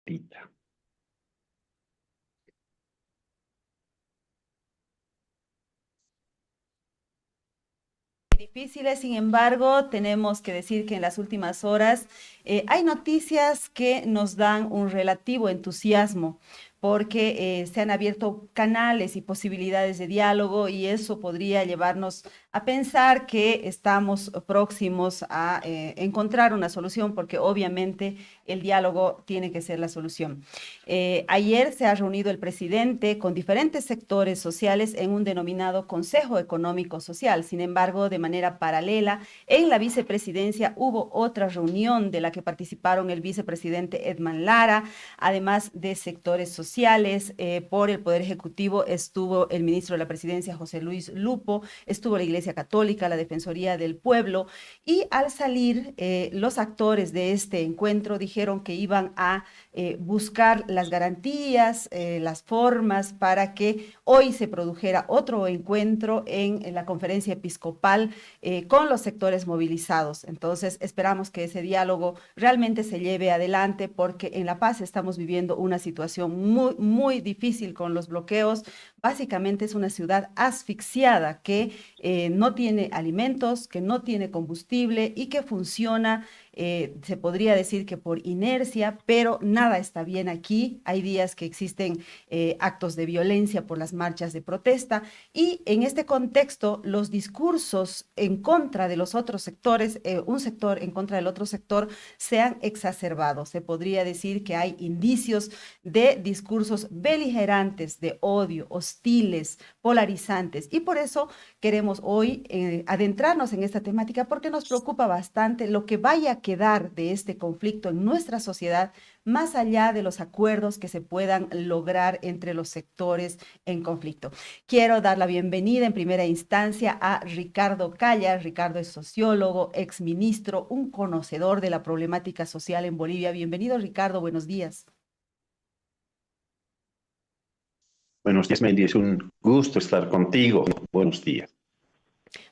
Ahorita. Difíciles, sin embargo, tenemos que decir que en las últimas horas hay noticias que nos dan un relativo entusiasmo porque se han abierto canales y posibilidades de diálogo y eso podría llevarnos a pensar que estamos próximos a encontrar una solución porque obviamente el diálogo tiene que ser la solución. Ayer se ha reunido el presidente con diferentes sectores sociales en un denominado Consejo Económico Social. Sin embargo, de manera paralela, en la vicepresidencia hubo otra reunión de la que participaron el vicepresidente Edman Lara, además de sectores sociales. Por el Poder Ejecutivo estuvo el ministro de la Presidencia, José Luis Lupo, estuvo la Iglesia Católica, la Defensoría del Pueblo, y al salir, los actores de este encuentro dijeron que iban a buscar las garantías, las formas para que hoy se produjera otro encuentro en la conferencia episcopal con los sectores movilizados. Entonces, esperamos que ese diálogo realmente se lleve adelante porque en La Paz estamos viviendo una situación muy, muy difícil con los bloqueos. Básicamente es una ciudad asfixiada que no tiene alimentos, que no tiene combustible y que funciona, se podría decir que por inercia, pero nada está bien aquí. Hay días que existen actos de violencia por las marchas de protesta y en este contexto los discursos en contra de los otros sectores, un sector en contra del otro sector, se han exacerbado. Se podría decir que hay indicios de discursos beligerantes, de odio, hostiles, polarizantes y por eso queremos hoy adentrarnos en esta temática porque nos preocupa bastante lo que vaya a quedar de este conflicto en nuestra sociedad, más allá de los acuerdos que se puedan lograr entre los sectores en conflicto. Quiero dar la bienvenida en primera instancia a Ricardo Calla. Ricardo es sociólogo, exministro, un conocedor de la problemática social en Bolivia. Bienvenido, Ricardo, buenos días. Buenos días, Mendy. Es un gusto estar contigo. Buenos días.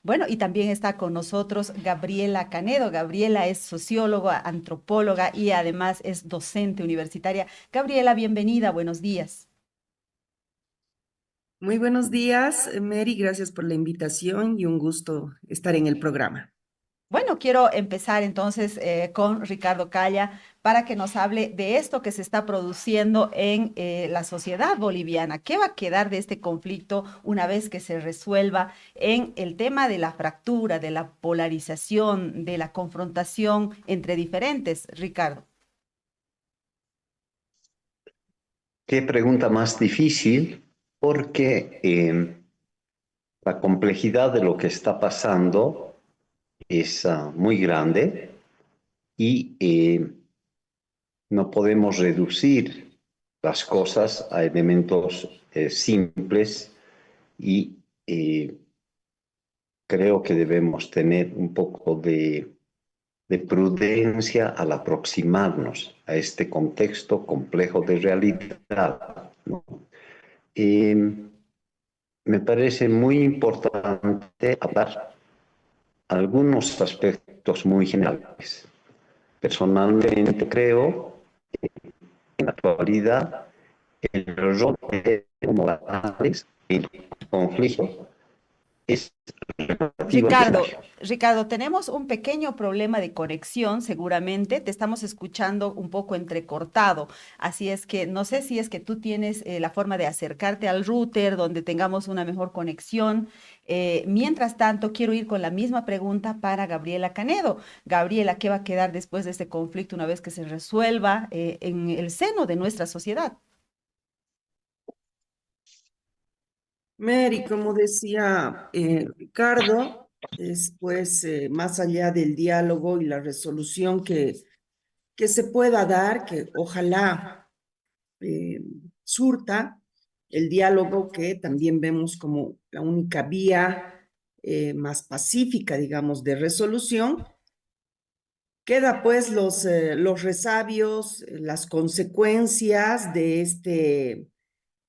Bueno, y también está con nosotros Gabriela Canedo. Gabriela es socióloga, antropóloga y además es docente universitaria. Gabriela, bienvenida, buenos días. Muy buenos días, Mary. Gracias por la invitación y un gusto estar en el programa. Bueno, quiero empezar entonces con Ricardo Calla para que nos hable de esto que se está produciendo en la sociedad boliviana. ¿Qué va a quedar de este conflicto una vez que se resuelva en el tema de la fractura, de la polarización, de la confrontación entre diferentes, Ricardo? Qué pregunta más difícil, porque la complejidad de lo que está pasando es muy grande y no podemos reducir las cosas a elementos simples y creo que debemos tener un poco de prudencia al aproximarnos a este contexto complejo de realidad, ¿no? Me parece muy importante hablar algunos aspectos muy generales. Personalmente creo que en la actualidad el rol de modales en conflicto es relativamente Ricardo, secundario. Ricardo, tenemos un pequeño problema de conexión, seguramente. Te estamos escuchando un poco entrecortado. Así es que no sé si es que tú tienes la forma de acercarte al router donde tengamos una mejor conexión. Mientras tanto, quiero ir con la misma pregunta para Gabriela Canedo. Gabriela, ¿qué va a quedar después de este conflicto una vez que se resuelva en el seno de nuestra sociedad? Mary, como decía Ricardo, es pues más allá del diálogo y la resolución que se pueda dar, que ojalá eh, surta el diálogo que también vemos como la única vía más pacífica, digamos, de resolución. Queda pues los resabios, las consecuencias de este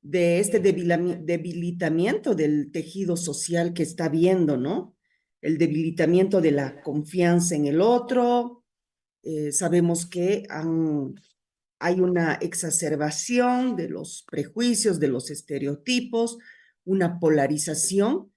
debilitamiento del tejido social que está viendo, ¿no? El debilitamiento de la confianza en el otro. Sabemos que hay una exacerbación de los prejuicios, de los estereotipos, una polarización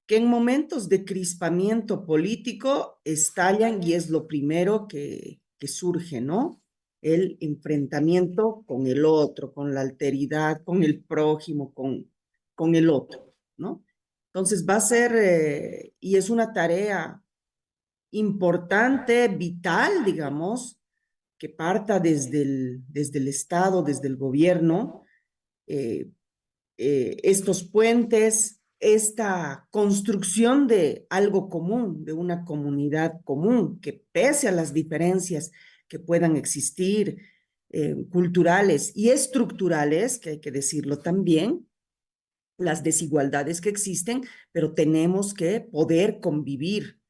que en momentos de crispamiento político estallan y es lo primero que surge, ¿no? El enfrentamiento con el otro, con la alteridad, con el prójimo, con el otro, ¿no? Entonces va a ser, y es una tarea importante, vital, digamos, que parta desde el Estado, desde el gobierno, eh, estos puentes, esta construcción de algo común, de una comunidad común, que pese a las diferencias que puedan existir, culturales y estructurales, que hay que decirlo también, las desigualdades que existen, pero tenemos que poder convivir,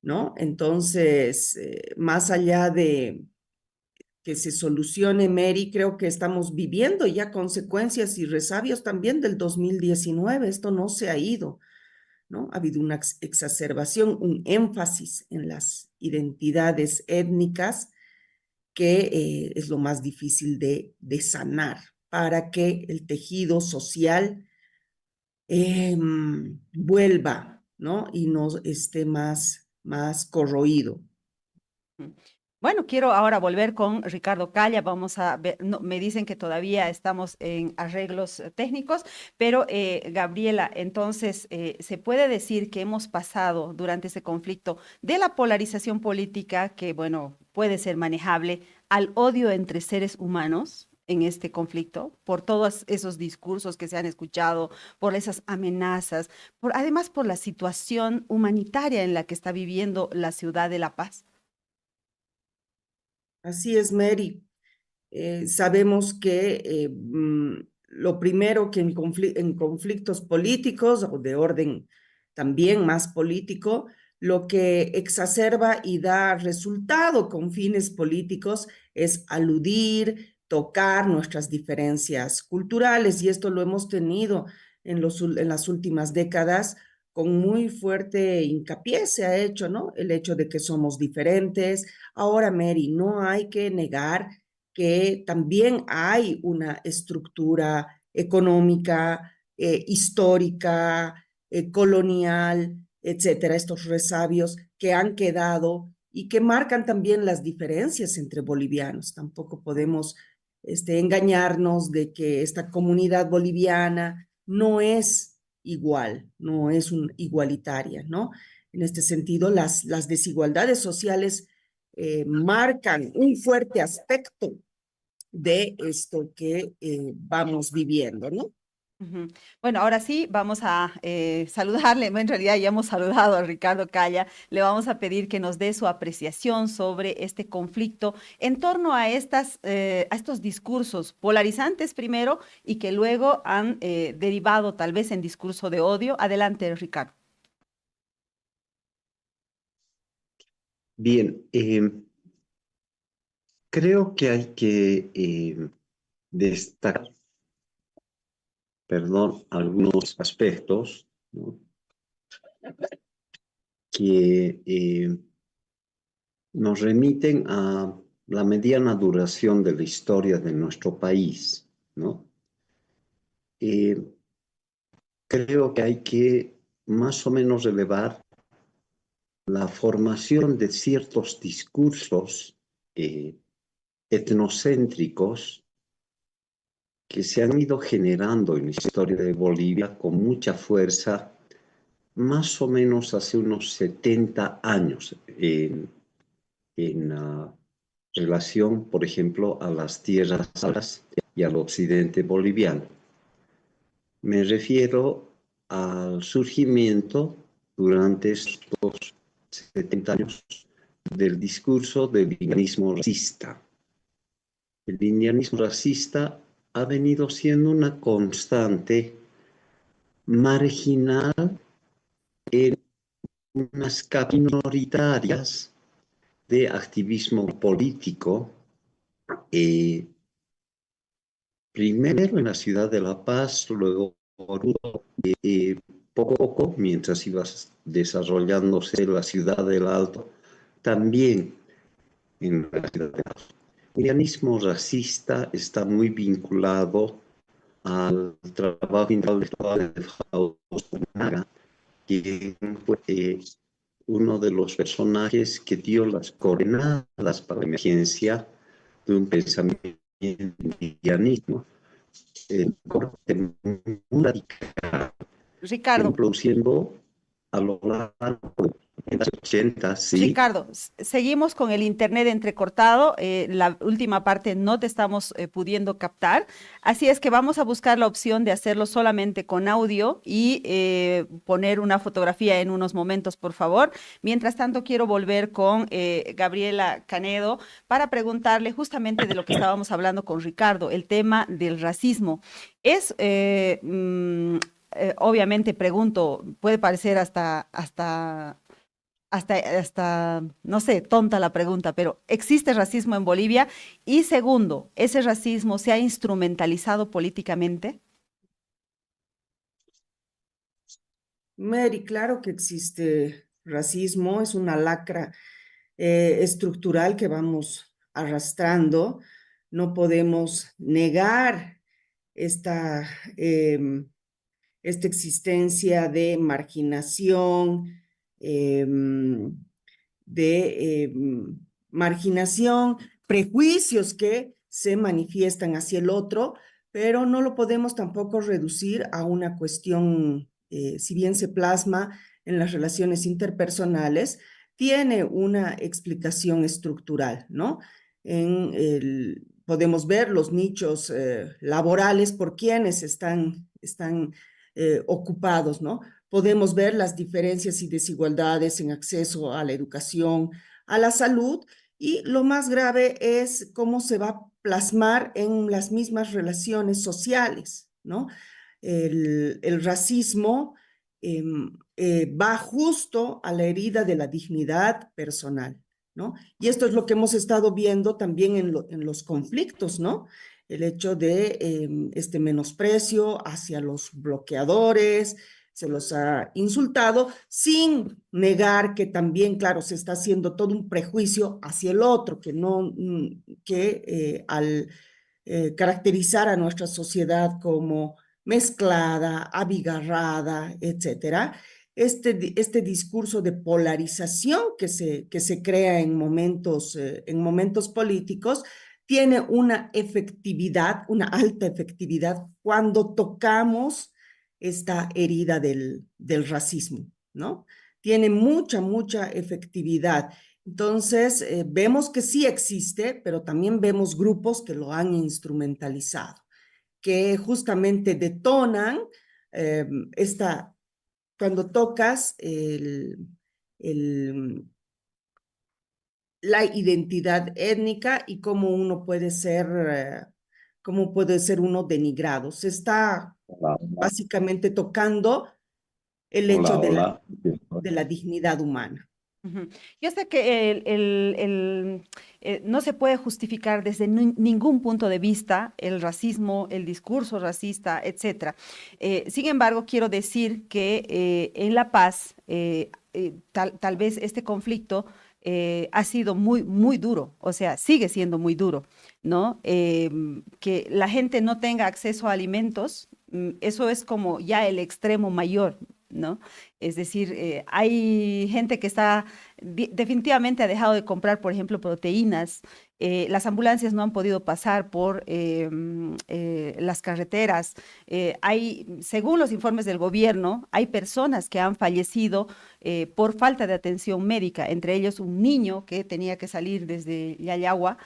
¿no? Entonces, más allá de que se solucione, Mary, creo que estamos viviendo ya consecuencias y resabios también del 2019. Esto no se ha ido, ¿no? Ha habido una exacerbación, un énfasis en las identidades étnicas que es lo más difícil de sanar para que el tejido social vuelva, ¿no? Y no esté más corroído. Bueno, quiero ahora volver con Ricardo Calla. Vamos a ver, no, me dicen que todavía estamos en arreglos técnicos, pero Gabriela, entonces, ¿se puede decir que hemos pasado durante ese conflicto de la polarización política, que, bueno, puede ser manejable, al odio entre seres humanos en este conflicto, por todos esos discursos que se han escuchado, por esas amenazas, además por la situación humanitaria en la que está viviendo la ciudad de La Paz? Así es, Mary. Sabemos que lo primero que en conflictos políticos o de orden también más político, lo que exacerba y da resultado con fines políticos es aludir, tocar nuestras diferencias culturales, y esto lo hemos tenido en las últimas décadas con muy fuerte hincapié se ha hecho, ¿no? El hecho de que somos diferentes. Ahora, Mary, no hay que negar que también hay una estructura económica, histórica, colonial, etcétera, estos resabios que han quedado y que marcan también las diferencias entre bolivianos. Tampoco podemos engañarnos de que esta comunidad boliviana no es igual, no es igualitaria, ¿no? En este sentido, las desigualdades sociales marcan un fuerte aspecto de esto que vamos viviendo, ¿no? Ujú. Bueno, ahora sí vamos a saludarle. En realidad ya hemos saludado a Ricardo Calla. Le vamos a pedir que nos dé su apreciación sobre este conflicto en torno a a estos discursos polarizantes primero y que luego han derivado tal vez en discurso de odio. Adelante, Ricardo. Bien, creo que hay que destacar, perdón, algunos aspectos, ¿no? Que nos remiten a la mediana duración de la historia de nuestro país, ¿no? Eh, Creo que hay que más o menos relevar la formación de ciertos discursos etnocéntricos que se han ido generando en la historia de Bolivia con mucha fuerza, más o menos hace unos 70 años, en relación, por ejemplo, a las tierras altas y al occidente boliviano. Me refiero al surgimiento durante estos 70 años del discurso del indianismo racista. El indianismo racista ha venido siendo una constante marginal en unas capas minoritarias de activismo político, primero en la ciudad de La Paz, luego poco a poco, mientras iba desarrollándose la ciudad del Alto, también en la ciudad del Alto. bolivianismo racista está muy vinculado al trabajo intelectual de Fausto Naga, quien fue uno de los personajes que dio las coordenadas para la emergencia de un pensamiento bolivianismo corte muy radical, Ricardo, produciendo a lo largo de los 80, sí. Ricardo, seguimos con el internet entrecortado. La última parte no te estamos pudiendo captar. Así es que vamos a buscar la opción de hacerlo solamente con audio y poner una fotografía en unos momentos, por favor. Mientras tanto, quiero volver con Gabriela Canedo para preguntarle justamente de lo que estábamos hablando con Ricardo, el tema del racismo. Es, obviamente, pregunto, puede parecer hasta, no sé, tonta la pregunta, pero ¿existe racismo en Bolivia? Y segundo, ¿ese racismo se ha instrumentalizado políticamente? Mary, claro que existe racismo, es una lacra estructural que vamos arrastrando. No podemos negar esta, esta existencia de marginación, de marginación, prejuicios que se manifiestan hacia el otro, pero no lo podemos tampoco reducir a una cuestión, si bien se plasma en las relaciones interpersonales, tiene una explicación estructural, ¿no? Podemos ver los nichos laborales por quienes están ocupados, ¿no? Podemos ver las diferencias y desigualdades en acceso a la educación, a la salud, y lo más grave es cómo se va a plasmar en las mismas relaciones sociales, ¿no? El racismo va justo a la herida de la dignidad personal, ¿no? Y esto es lo que hemos estado viendo también en los conflictos, ¿no? El hecho de este menosprecio hacia los bloqueadores, se los ha insultado, sin negar que también, claro, se está haciendo todo un prejuicio hacia el otro, que no, que al caracterizar a nuestra sociedad como mezclada, abigarrada, etcétera, este discurso de polarización que se crea en momentos políticos, tiene una efectividad, una alta efectividad cuando tocamos esta herida del racismo, ¿no? Tiene mucha efectividad. Entonces, vemos que sí existe, pero también vemos grupos que lo han instrumentalizado, que justamente detonan eh, esta, cuando tocas el, la identidad étnica y cómo puede ser uno denigrado. Se está Hola, básicamente tocando el hecho hola, hola. de la dignidad humana. Ujú. Yo sé que no se puede justificar desde ningún punto de vista el racismo, el discurso racista, etcétera. Sin embargo, quiero decir que en La Paz, tal vez este conflicto ha sido muy duro, o sea, sigue siendo muy duro, ¿no? Que la gente no tenga acceso a alimentos, eso es como ya el extremo mayor, ¿no? Es decir, hay gente que está definitivamente ha dejado de comprar, por ejemplo, proteínas. Las ambulancias no han podido pasar por las carreteras. Según los informes del gobierno, hay personas que han fallecido por falta de atención médica, entre ellos un niño que tenía que salir desde Yayagua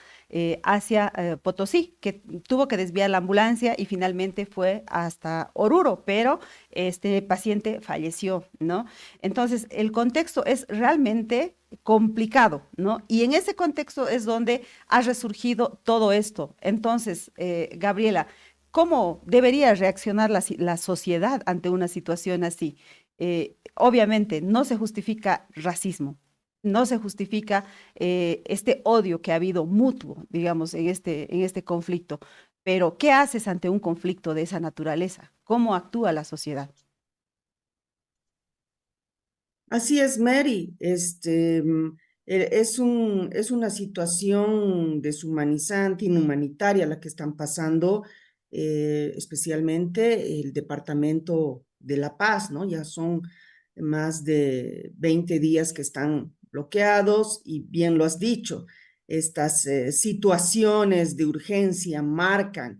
hacia Potosí, que tuvo que desviar la ambulancia y finalmente fue hasta Oruro, pero este paciente falleció, ¿no? Entonces, el contexto es realmente complicado, ¿no? Y en ese contexto es donde ha resurgido todo esto. Entonces, Gabriela, ¿cómo debería reaccionar la sociedad ante una situación así? Obviamente, no se justifica racismo, no se justifica este odio que ha habido mutuo, digamos, en este conflicto. Pero, ¿qué haces ante un conflicto de esa naturaleza? ¿Cómo actúa la sociedad? Así es, Mary. Es una situación deshumanizante, inhumanitaria la que están pasando, especialmente el Departamento de La Paz, ¿no? Ya son más de 20 días que están bloqueados y bien lo has dicho, estas situaciones de urgencia marcan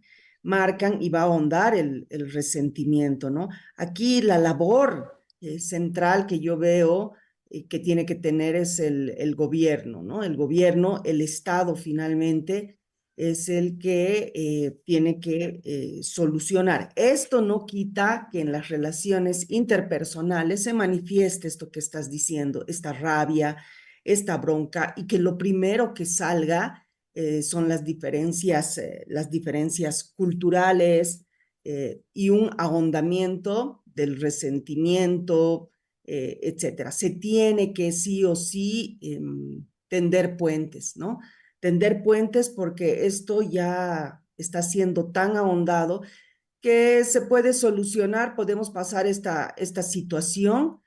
y va a ahondar el resentimiento, ¿no? Aquí la labor central que yo veo que tiene que tener es el gobierno, ¿no? El gobierno, el Estado finalmente es el que tiene que solucionar. Esto no quita que en las relaciones interpersonales se manifieste esto que estás diciendo, esta rabia, esta bronca, y que lo primero que salga son las diferencias culturales y un ahondamiento del resentimiento, etcétera. Se tiene que sí o sí tender puentes, ¿no? Tender puentes porque esto ya está siendo tan ahondado que se puede solucionar, podemos pasar esta situación,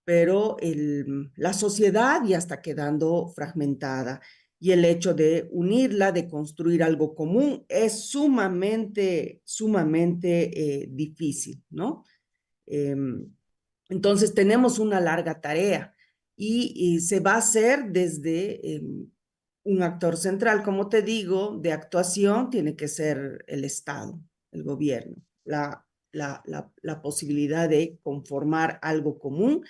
pero la sociedad ya está quedando fragmentada y el hecho de unirla, de construir algo común, es sumamente difícil, ¿no? Entonces tenemos una larga tarea y se va a hacer desde un actor central, como te digo, de actuación tiene que ser el Estado, el gobierno, la posibilidad de conformar algo común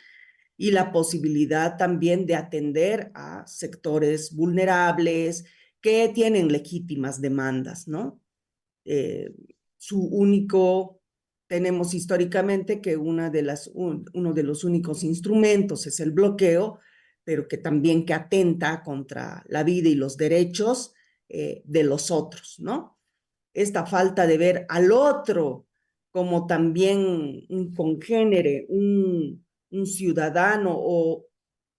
y la posibilidad también de atender a sectores vulnerables que tienen legítimas demandas, ¿no? Eh, su único, tenemos históricamente que uno de los únicos instrumentos es el bloqueo, pero que también que atenta contra la vida y los derechos de los otros, ¿no? Esta falta de ver al otro como también un congénere, un ciudadano o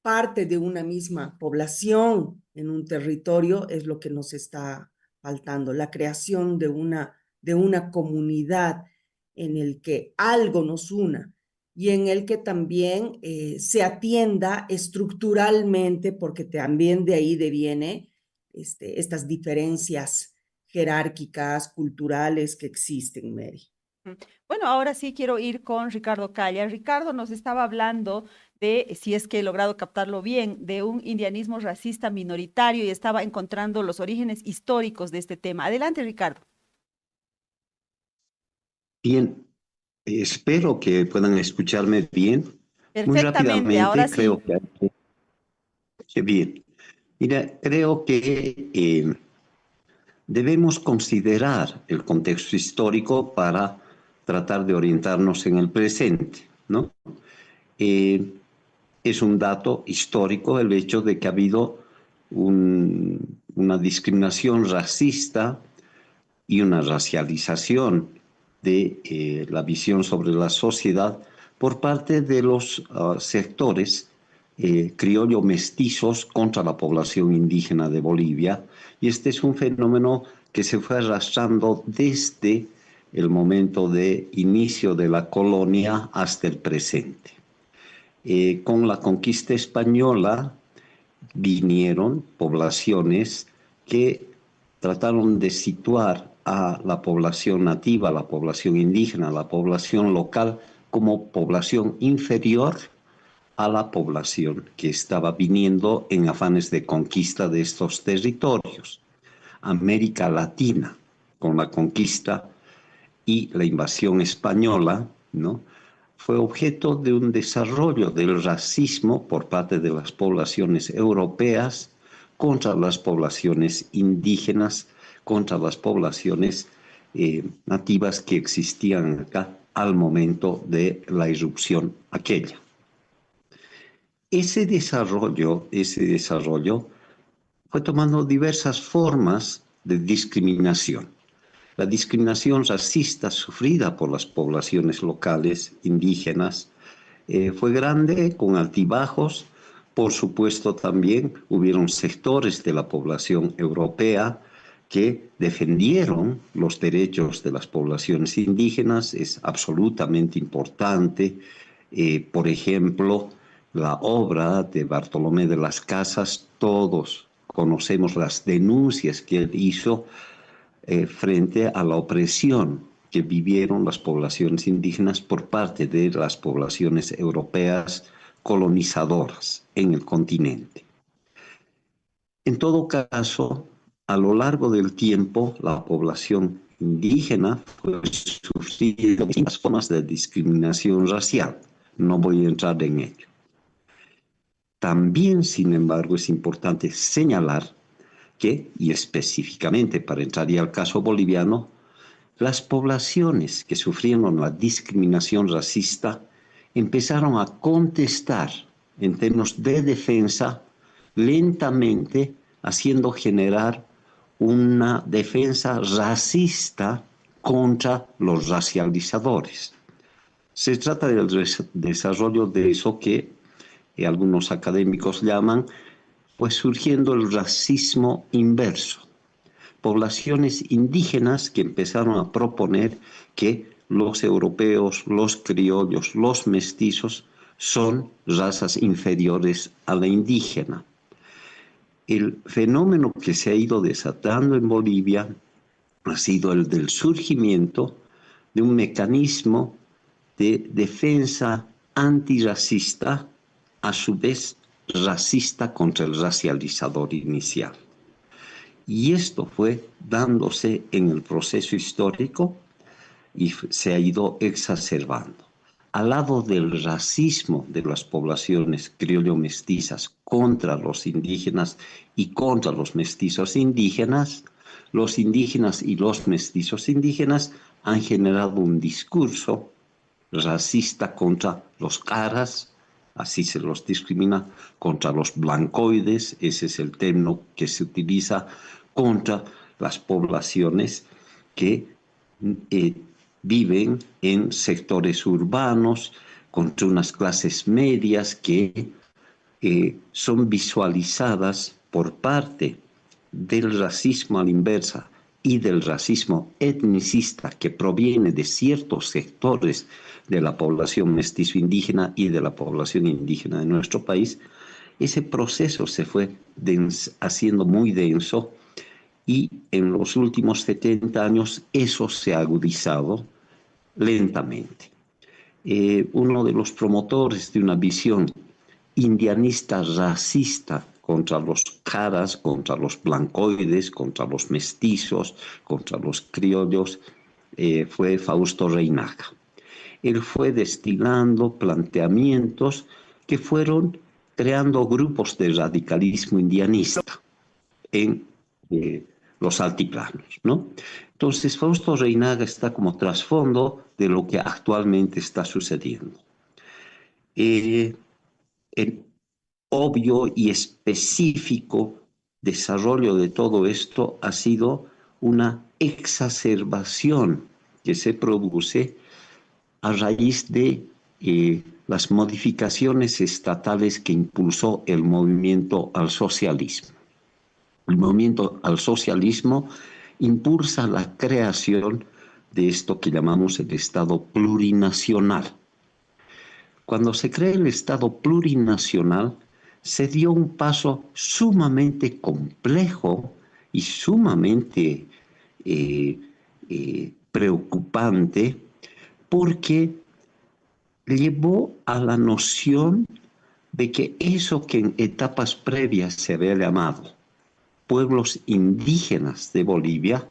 parte de una misma población en un territorio es lo que nos está faltando, la creación de una comunidad en el que algo nos una y en el que también se atienda estructuralmente, porque también de ahí deviene estas diferencias jerárquicas, culturales que existen, Mary. Bueno, ahora sí quiero ir con Ricardo Calla. Ricardo nos estaba hablando de, si es que he logrado captarlo bien, de un indianismo racista minoritario y estaba encontrando los orígenes históricos de este tema. Adelante, Ricardo. Bien, espero que puedan escucharme bien. Muy Perfectamente, ahora rápidamente, creo sí. que bien. Mira, creo que debemos considerar el contexto histórico para tratar de orientarnos en el presente, ¿no? Es un dato histórico el hecho de que ha habido una discriminación racista y una racialización de la visión sobre la sociedad por parte de los sectores criollo mestizos contra la población indígena de Bolivia, y este es un fenómeno que se fue arrastrando desde el momento de inicio de la colonia hasta el presente. Con la conquista española vinieron poblaciones que trataron de situar a la población nativa, a la población indígena, a la población local como población inferior a la población que estaba viniendo en afanes de conquista de estos territorios. América Latina, con la conquista y la invasión española, ¿no?, fue objeto de un desarrollo del racismo por parte de las poblaciones europeas contra las poblaciones indígenas, contra las poblaciones nativas que existían acá al momento de la irrupción aquella. Ese desarrollo fue tomando diversas formas de discriminación. La discriminación racista sufrida por las poblaciones locales indígenas fue grande, con altibajos. Por supuesto, también hubieron sectores de la población europea que defendieron los derechos de las poblaciones indígenas. Es absolutamente importante, por ejemplo, la obra de Bartolomé de las Casas, todos conocemos las denuncias que él hizo frente a la opresión que vivieron las poblaciones indígenas por parte de las poblaciones europeas colonizadoras en el continente. En todo caso, a lo largo del tiempo, la población indígena fue sufriendo distintas formas de discriminación racial. No voy a entrar en ello. También, sin embargo, es importante señalar que, y específicamente para entrar ya al caso boliviano, las poblaciones que sufrieron la discriminación racista empezaron a contestar en términos de defensa lentamente, haciendo generar una defensa racista contra los racializadores. Se trata del desarrollo de eso que algunos académicos llaman, pues surgiendo el racismo inverso. Poblaciones indígenas que empezaron a proponer que los europeos, los criollos, los mestizos son razas inferiores a la indígena. El fenómeno que se ha ido desatando en Bolivia ha sido el del surgimiento de un mecanismo de defensa antirracista, a su vez racista contra el racializador inicial. Y esto fue dándose en el proceso histórico y se ha ido exacerbando. Al lado del racismo de las poblaciones criollo-mestizas contra los indígenas y contra los mestizos indígenas, los indígenas y los mestizos indígenas han generado un discurso racista contra los caras, así se los discrimina, contra los blancoides, ese es el término que se utiliza, contra las poblaciones que viven en sectores urbanos, contra unas clases medias que son visualizadas por parte del racismo a la inversa y del racismo etnicista que proviene de ciertos sectores de la población mestizo indígena y de la población indígena de nuestro país. Ese proceso se fue haciendo muy denso y en los últimos 70 años eso se ha agudizado lentamente. Uno de los promotores de una visión indianista racista contra los caras, contra los blancoides, contra los mestizos, contra los criollos, fue Fausto Reynaga. Él fue destilando planteamientos que fueron creando grupos de radicalismo indianista en los altiplanos, ¿no? Entonces, Fausto Reynaga está como trasfondo de lo que actualmente está sucediendo. El obvio y específico desarrollo de todo esto ha sido una exacerbación que se produce a raíz de las modificaciones estatales que impulsó el movimiento al socialismo. El movimiento al socialismo impulsa la creación de esto que llamamos el Estado plurinacional. Cuando se crea el Estado plurinacional, se dio un paso sumamente complejo y sumamente preocupante, porque llevó a la noción de que eso que en etapas previas se había llamado pueblos indígenas de Bolivia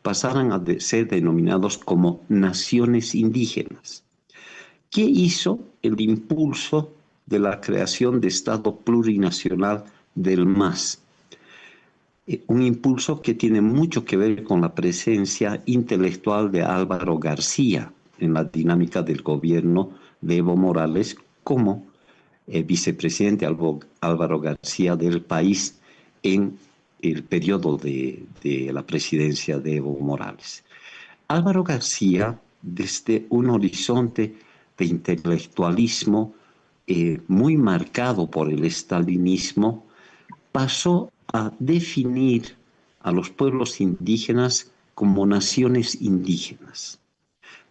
pasaran a ser denominados como naciones indígenas. ¿Qué hizo el impulso de la creación de Estado plurinacional del MAS? Un impulso que tiene mucho que ver con la presencia intelectual de Álvaro García en la dinámica del gobierno de Evo Morales como vicepresidente Álvaro García del país en el periodo de la presidencia de Evo Morales. Álvaro García, desde un horizonte de intelectualismo muy marcado por el estalinismo, pasó a definir a los pueblos indígenas como naciones indígenas.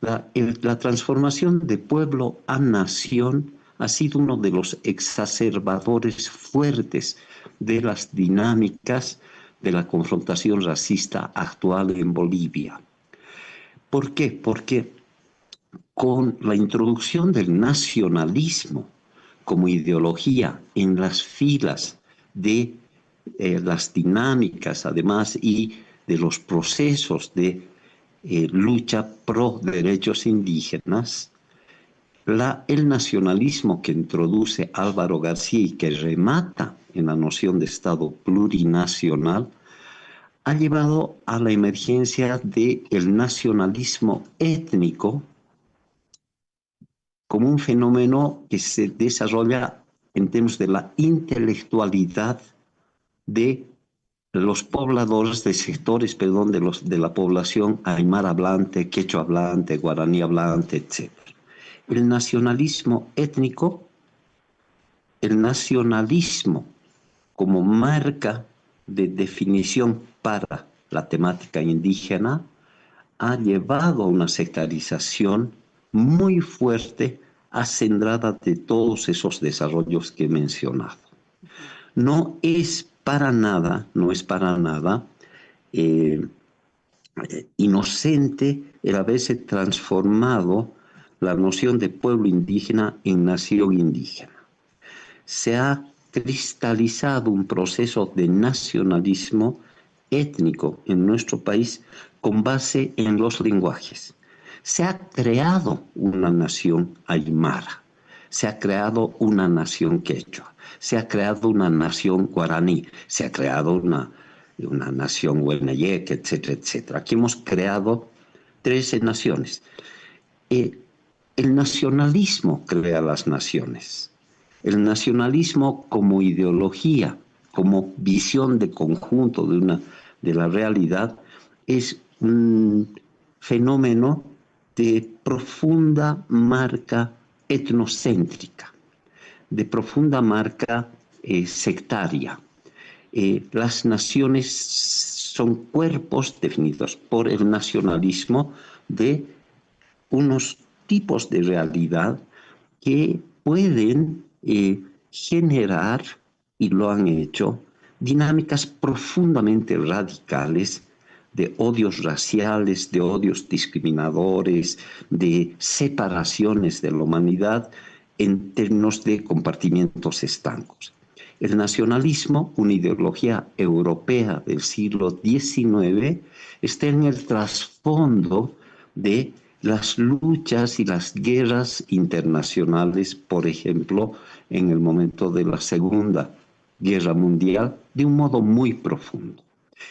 La transformación de pueblo a nación ha sido uno de los exacerbadores fuertes de las dinámicas de la confrontación racista actual en Bolivia. ¿Por qué? Porque con la introducción del nacionalismo como ideología en las filas de las dinámicas, además, y de los procesos de lucha pro derechos indígenas, el nacionalismo que introduce Álvaro García y que remata en la noción de Estado plurinacional, ha llevado a la emergencia del nacionalismo étnico como un fenómeno que se desarrolla en términos de la intelectualidad de los pobladores de sectores, perdón, de la población aymara hablante, quechua hablante, guaraní hablante, etc. El nacionalismo étnico, el nacionalismo como marca de definición para la temática indígena, ha llevado a una sectarización muy fuerte, acendrada de todos esos desarrollos que he mencionado. No es para nada inocente el haberse transformado la noción de pueblo indígena en nación indígena. Se ha cristalizado un proceso de nacionalismo étnico en nuestro país con base en los lenguajes. Se ha creado una nación aymara, se ha creado una nación quechua, se ha creado una nación guaraní, se ha creado una nación hueneyeque, etcétera, etcétera. Aquí hemos creado 13 naciones. El nacionalismo crea las naciones. El nacionalismo como ideología, como visión de conjunto de la realidad, es un fenómeno de profunda marca etnocéntrica, de profunda marca sectaria. Las naciones son cuerpos definidos por el nacionalismo de unos tipos de realidad que pueden generar, y lo han hecho, dinámicas profundamente radicales de odios raciales, de odios discriminadores, de separaciones de la humanidad en términos de compartimientos estancos. El nacionalismo, una ideología europea del siglo XIX, está en el trasfondo de las luchas y las guerras internacionales, por ejemplo, en el momento de la Segunda Guerra Mundial, de un modo muy profundo.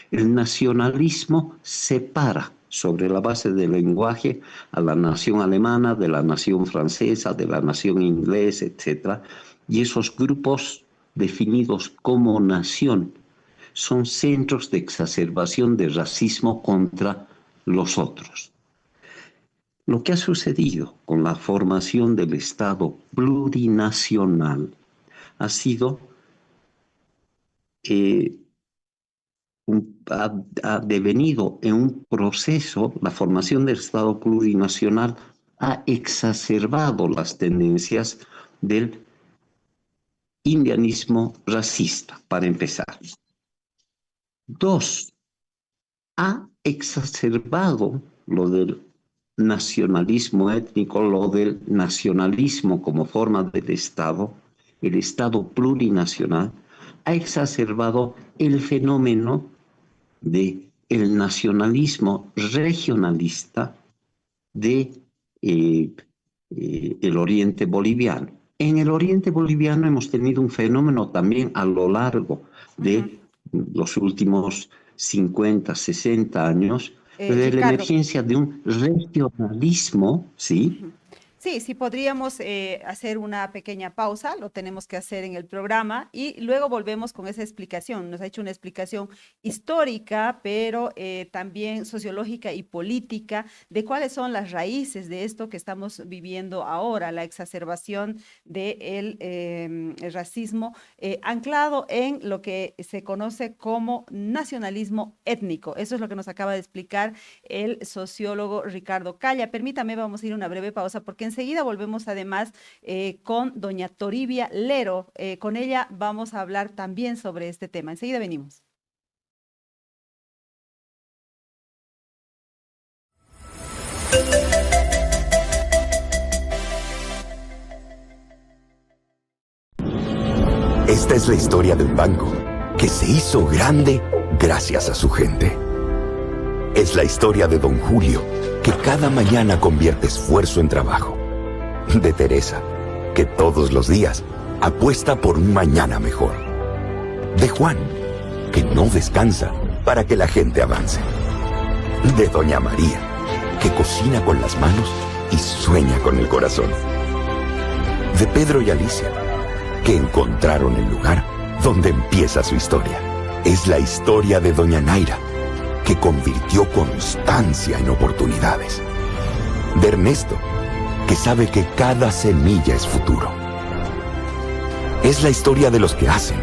El nacionalismo separa sobre la base del lenguaje a la nación alemana, de la nación francesa, de la nación inglesa, etc. Y esos grupos definidos como nación son centros de exacerbación del racismo contra los otros. Lo que ha sucedido con la formación del Estado plurinacional ha sido ha devenido en un proceso, la formación del Estado plurinacional ha exacerbado las tendencias del indianismo racista, para empezar. Dos, ha exacerbado lo del nacionalismo étnico, lo del nacionalismo como forma del Estado, el Estado plurinacional, ha exacerbado el fenómeno del nacionalismo regionalista de el oriente boliviano. En el oriente boliviano hemos tenido un fenómeno también a lo largo de los últimos 50, 60 años, de la Ricardo. emergencia de un regionalismo, ¿sí? Sí, sí podríamos hacer una pequeña pausa, lo tenemos que hacer en el programa y luego volvemos con esa explicación. Nos ha hecho una explicación histórica, pero también sociológica y política de cuáles son las raíces de esto que estamos viviendo ahora, la exacerbación del el racismo anclado en lo que se conoce como nacionalismo étnico. Eso es lo que nos acaba de explicar el sociólogo Ricardo Calla. Permítame, vamos a ir a una breve pausa porque enseguida volvemos además con doña Toribia Lero. Con ella vamos a hablar también sobre este tema. Enseguida venimos. Esta es la historia de un banco que se hizo grande gracias a su gente. Es la historia de Don Julio, que cada mañana convierte esfuerzo en trabajo. De Teresa, que todos los días apuesta por un mañana mejor. De Juan, que no descansa para que la gente avance. De Doña María, que cocina con las manos y sueña con el corazón. De Pedro y Alicia, que encontraron el lugar donde empieza su historia. Es la historia de Doña Naira, que convirtió constancia en oportunidades. De Ernesto, que sabe que cada semilla es futuro. Es la historia de los que hacen,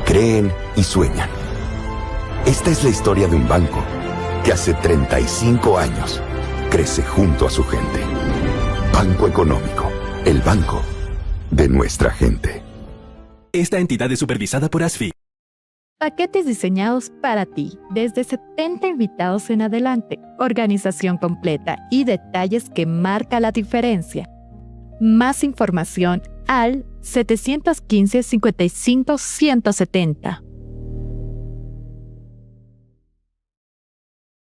creen y sueñan. Esta es la historia de un banco que hace 35 años crece junto a su gente. Banco Económico, el banco de nuestra gente. Esta entidad es supervisada por ASFI. Paquetes diseñados para ti, desde 70 invitados en adelante, organización completa y detalles que marca la diferencia. Más información al 715-55-170.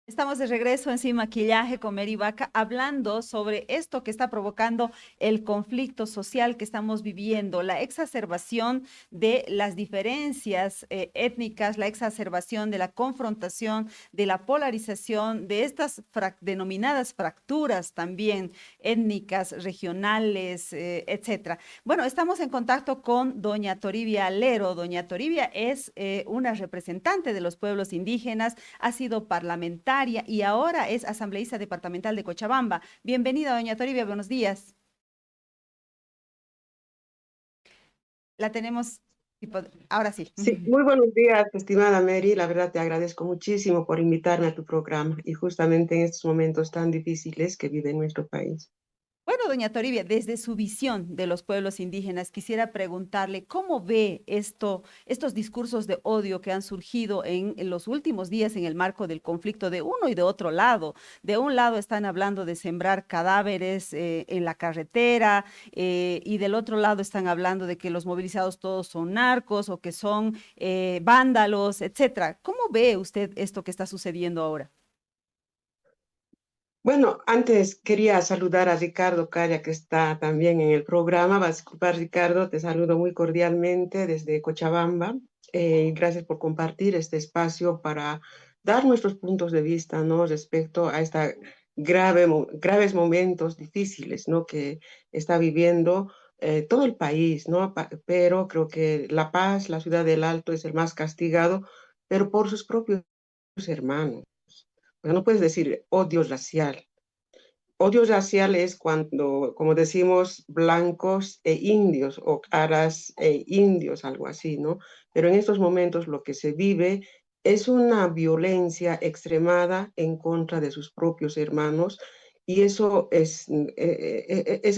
Estamos de regreso en Sin Maquillaje con Mary Vaca, hablando sobre esto que está provocando el conflicto social que estamos viviendo, la exacerbación de las diferencias étnicas, la exacerbación de la confrontación, de la polarización, de estas denominadas fracturas también étnicas, regionales, etcétera. Bueno, estamos en contacto con doña Toribia Lero. Doña Toribia es una representante de los pueblos indígenas, ha sido parlamentaria y ahora es asambleísta departamental de Cochabamba. Bienvenida, doña Toribia, buenos días. La tenemos, ahora sí. Sí, muy buenos días, estimada Mary. La verdad te agradezco muchísimo por invitarme a tu programa y justamente en estos momentos tan difíciles que vive nuestro país. Bueno, doña Toribia, desde su visión de los pueblos indígenas, quisiera preguntarle cómo ve estos discursos de odio que han surgido en los últimos días en el marco del conflicto de uno y de otro lado. De un lado están hablando de sembrar cadáveres en la carretera y del otro lado están hablando de que los movilizados todos son narcos o que son vándalos, etcétera. ¿Cómo ve usted esto que está sucediendo ahora? Bueno, antes quería saludar a Ricardo Calla, que está también en el programa. Va a disculpar, Ricardo, te saludo muy cordialmente desde Cochabamba. Gracias por compartir este espacio para dar nuestros puntos de vista, ¿no? Respecto a esta graves momentos difíciles, ¿no? Que está viviendo todo el país, ¿no? Pero creo que La Paz, la ciudad del Alto, es el más castigado, pero por sus propios hermanos. No puedes decir odio racial. Odio racial es cuando, como decimos, blancos e indios o caras e indios, algo así, ¿no? Pero en estos momentos lo que se vive es una violencia extremada en contra de sus propios hermanos y eso es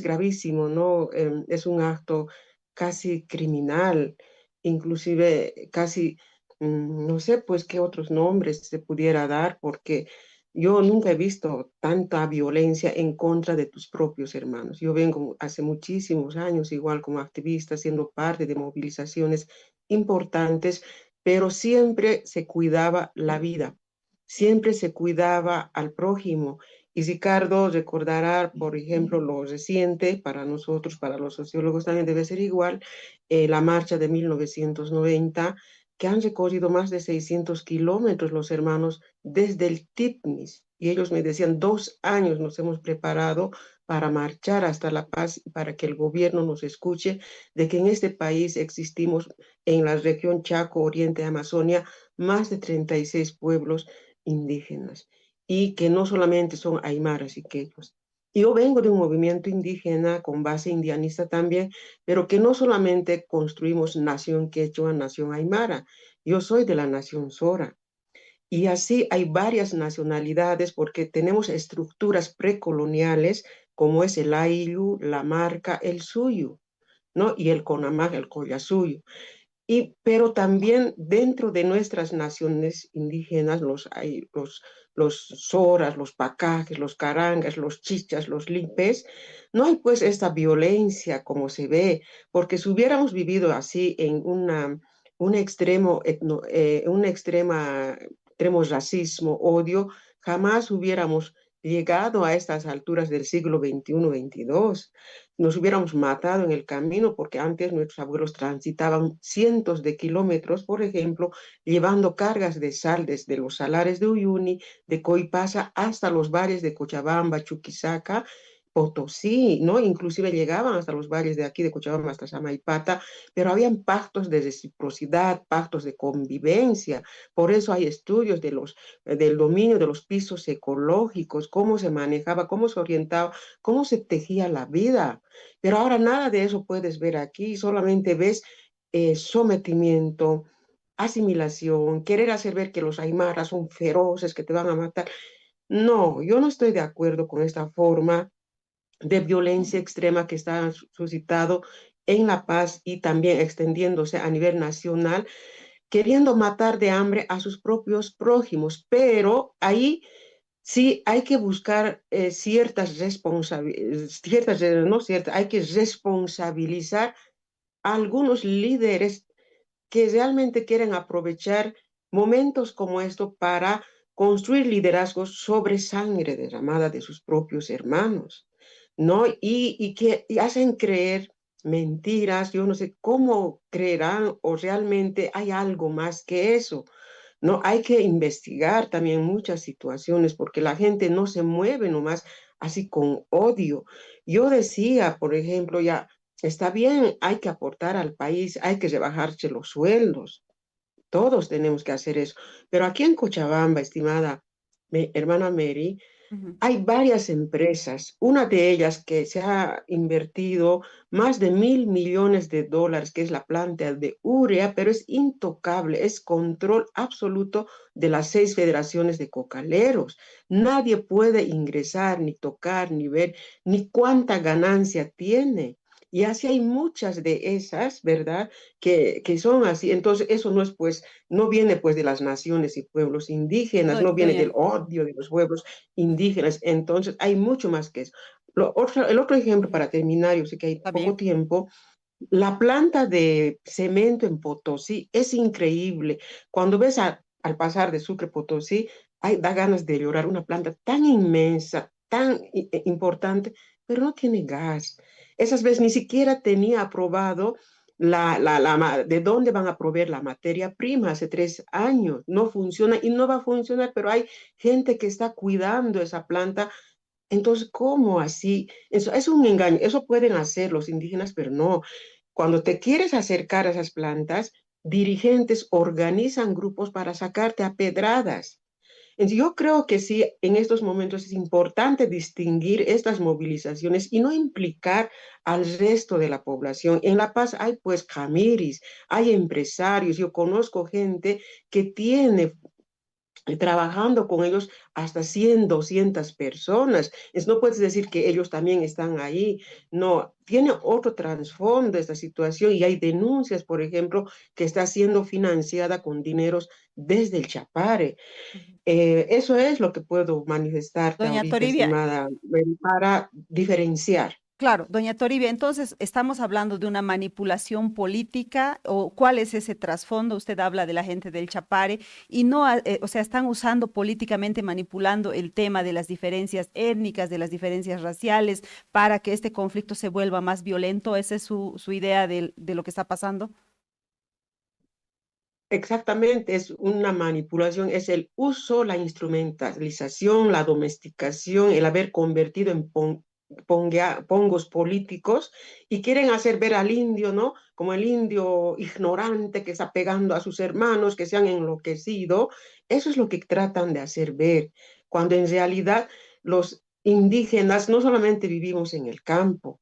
gravísimo, ¿no? Es un acto casi criminal, inclusive casi, no sé, pues qué otros nombres se pudiera dar, porque yo nunca he visto tanta violencia en contra de tus propios hermanos. Yo vengo hace muchísimos años, igual como activista, siendo parte de movilizaciones importantes, pero siempre se cuidaba la vida, siempre se cuidaba al prójimo. Y Ricardo recordará, por ejemplo, lo reciente, para nosotros, para los sociólogos también debe ser igual, la marcha de 1990, que han recorrido más de 600 kilómetros los hermanos desde el Titnis. Y ellos me decían, 2 años nos hemos preparado para marchar hasta La Paz y para que el gobierno nos escuche de que en este país existimos, en la región Chaco, Oriente, Amazonia, más de 36 pueblos indígenas y que no solamente son aymaras y quechos. Yo vengo de un movimiento indígena con base indianista también, pero que no solamente construimos nación quechua, nación aymara. Yo soy de la nación Sora. Y así hay varias nacionalidades porque tenemos estructuras precoloniales como es el Ayllu, la Marca, el Suyu, ¿no? Y el Conamaj, el Collasuyo. Pero también dentro de nuestras naciones indígenas, los soras, los pacajes, los carangas, los chichas, los lipes, no hay pues esta violencia como se ve, porque si hubiéramos vivido así en un extremo, extremo racismo, odio, jamás hubiéramos llegado a estas alturas del siglo XXI, XXII. Nos hubiéramos matado en el camino porque antes nuestros abuelos transitaban cientos de kilómetros, por ejemplo, llevando cargas de sal desde los salares de Uyuni, de Coipasa, hasta los valles de Cochabamba, Chuquisaca, Potosí, ¿no? Inclusive llegaban hasta los valles de aquí de Cochabamba, hasta Samaipata, pero habían pactos de reciprocidad, pactos de convivencia. Por eso hay estudios del dominio de los pisos ecológicos, cómo se manejaba, cómo se orientaba, cómo se tejía la vida. Pero ahora nada de eso puedes ver aquí, solamente ves sometimiento, asimilación, querer hacer ver que los aymaras son feroces, que te van a matar. No, yo no estoy de acuerdo con esta forma de violencia extrema que está suscitado en La Paz y también extendiéndose a nivel nacional, queriendo matar de hambre a sus propios prójimos. Pero ahí sí hay que buscar hay que responsabilizar a algunos líderes que realmente quieren aprovechar momentos como esto para construir liderazgos sobre sangre derramada de sus propios hermanos, ¿no? Y hacen creer mentiras, yo no sé cómo creerán o realmente hay algo más que eso. No, hay que investigar también muchas situaciones porque la gente no se mueve nomás así con odio. Yo decía, por ejemplo, ya está bien, hay que aportar al país, hay que rebajarse los sueldos, todos tenemos que hacer eso. Pero aquí en Cochabamba, estimada hermana Mary, Ujú. hay varias empresas, una de ellas que se ha invertido más de $1.000 millones, que es la planta de urea, pero es intocable, es control absoluto de las 6 federaciones de cocaleros. Nadie puede ingresar, ni tocar, ni ver, ni cuánta ganancia tiene. Y así hay muchas de esas, ¿verdad? Que son así. Entonces, eso no es pues, no viene pues de las naciones y pueblos indígenas, no viene del Doña, odio de los pueblos indígenas. Entonces, hay mucho más que eso. El otro ejemplo para terminar, yo sé que hay está poco bien. tiempo, la planta de cemento en Potosí es increíble. Cuando ves al pasar de Sucre Potosí, da ganas de llorar. Una planta tan inmensa, tan importante, pero no tiene gas. Esas veces ni siquiera tenía aprobado de dónde van a proveer la materia prima hace 3 años. No funciona y no va a funcionar, pero hay gente que está cuidando esa planta. Entonces, ¿cómo así? Eso es un engaño. Eso pueden hacer los indígenas, pero no. Cuando te quieres acercar a esas plantas, dirigentes organizan grupos para sacarte a pedradas. Entonces, yo creo que sí, en estos momentos es importante distinguir estas movilizaciones y no implicar al resto de la población. En La Paz hay pues jamiris, hay empresarios, yo conozco gente que tiene trabajando con ellos hasta 100, 200 personas. No puedes decir que ellos también están ahí. No, tiene otro trasfondo esta situación y hay denuncias, por ejemplo, que está siendo financiada con dineros desde el Chapare. Ujú. Eso es lo que puedo manifestarte Doña ahorita, Toribia, estimada, para diferenciar. claro, doña Toribia, entonces estamos hablando de una manipulación política o cuál es ese trasfondo. Usted habla de la gente del Chapare y no, o sea, están usando políticamente, manipulando el tema de las diferencias étnicas, de las diferencias raciales, para que este conflicto se vuelva más violento. ¿Esa es su idea de lo que está pasando? Exactamente, es una manipulación, es el uso, la instrumentalización, la domesticación, el haber convertido en pongos políticos y quieren hacer ver al indio, ¿no? Como el indio ignorante que está pegando a sus hermanos, que se han enloquecido. Eso es lo que tratan de hacer ver, cuando en realidad los indígenas no solamente vivimos en el campo,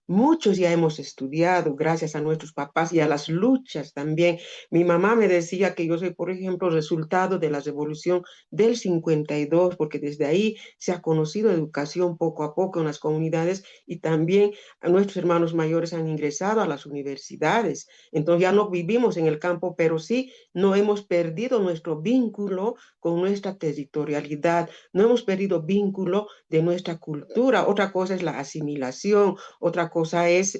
Muchos ya hemos estudiado gracias a nuestros papás y a las luchas también. Mi mamá me decía que yo soy, por ejemplo, resultado de la revolución del 52, porque desde ahí se ha conocido educación poco a poco en las comunidades y también a nuestros hermanos mayores han ingresado a las universidades. Entonces ya no vivimos en el campo, pero sí no hemos perdido nuestro vínculo con nuestra territorialidad, no hemos perdido vínculo de nuestra cultura. Otra cosa es la asimilación, otra cosa es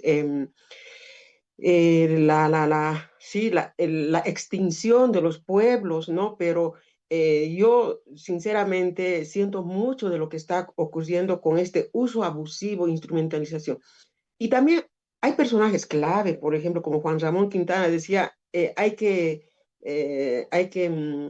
sí, la extinción de los pueblos, ¿no? Pero yo sinceramente siento mucho de lo que está ocurriendo con este uso abusivo, instrumentalización. Y también hay personajes clave, por ejemplo, como Juan Ramón Quintana decía, hay que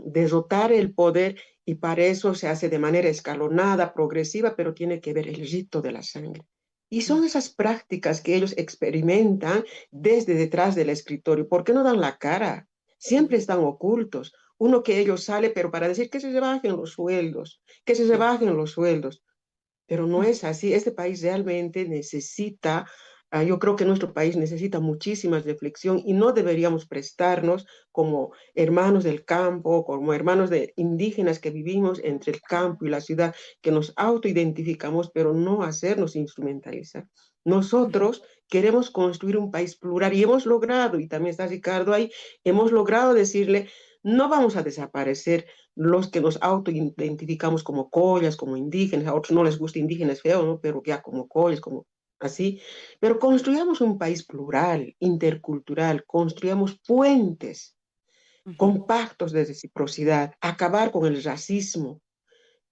derrotar el poder y para eso se hace de manera escalonada, progresiva, pero tiene que ver el rito de la sangre. Y son esas prácticas que ellos experimentan desde detrás del escritorio. ¿Por qué no dan la cara? Siempre están ocultos. Uno que ellos sale, pero para decir que se rebajen los sueldos, que se rebajen los sueldos. Pero no es así. Este país realmente necesita, yo creo que nuestro país necesita muchísima reflexión y no deberíamos prestarnos como hermanos del campo, como hermanos de indígenas que vivimos entre el campo y la ciudad, que nos autoidentificamos, pero no hacernos instrumentalizar. Nosotros queremos construir un país plural y hemos logrado, y también está Ricardo ahí, hemos logrado decirle, no vamos a desaparecer los que nos autoidentificamos como collas, como indígenas, a otros no les gusta indígenas feo, ¿no? Pero ya como collas, como así. Pero construyamos un país plural, intercultural, construyamos puentes con pactos de reciprocidad, acabar con el racismo.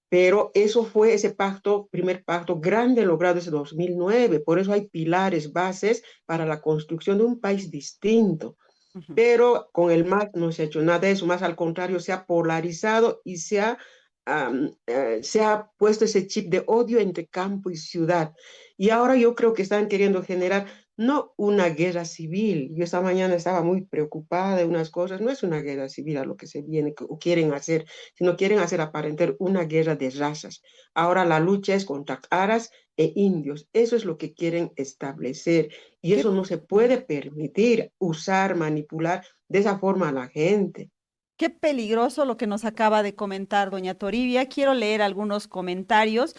Pero eso fue ese pacto, primer pacto grande logrado desde 2009. Por eso hay pilares, bases para la construcción de un país distinto. Pero con el MAS no se ha hecho nada de eso, más al contrario, se ha polarizado y se ha puesto ese chip de odio entre campo y ciudad. Y ahora yo creo que están queriendo generar no una guerra civil. Yo esta mañana estaba muy preocupada de unas cosas. No es una guerra civil a lo que se viene o quieren hacer, sino quieren hacer aparentar una guerra de razas. Ahora la lucha es contra aras e indios. Eso es lo que quieren establecer. Y eso no se puede permitir, usar, manipular de esa forma a la gente. Qué peligroso lo que nos acaba de comentar doña Toribia. Quiero leer algunos comentarios.